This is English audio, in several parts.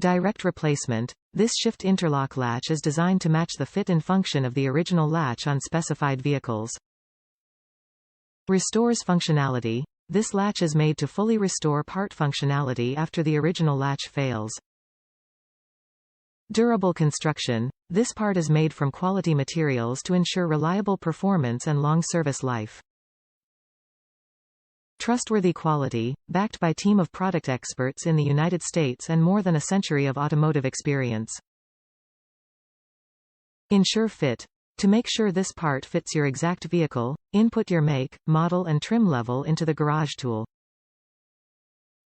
Direct replacement. This shift interlock latch is designed to match the fit and function of the original latch on specified vehicles. Restores functionality. This latch is made to fully restore part functionality after the original latch fails. Durable construction. This part is made from quality materials to ensure reliable performance and long service life. Trustworthy quality, backed by team of product experts in the United States and more than a century of automotive experience. Ensure fit. To make sure this part fits your exact vehicle, input your make, model and trim level into the garage tool.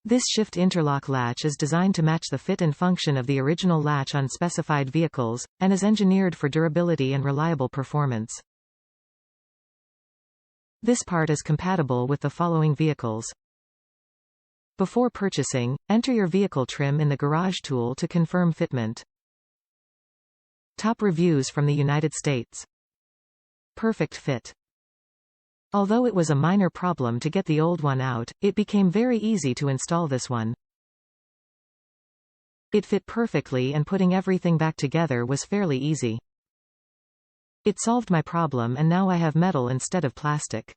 This shift interlock latch is designed to match the fit and function of the original latch on specified vehicles, and is engineered for durability and reliable performance. This part is compatible with the following vehicles. Before purchasing, enter your vehicle trim in the garage tool to confirm fitment. Top reviews from the United States. Perfect fit. Although it was a minor problem to get the old one out, it became very easy to install this one. It fit perfectly and putting everything back together was fairly easy. It solved my problem and now I have metal instead of plastic.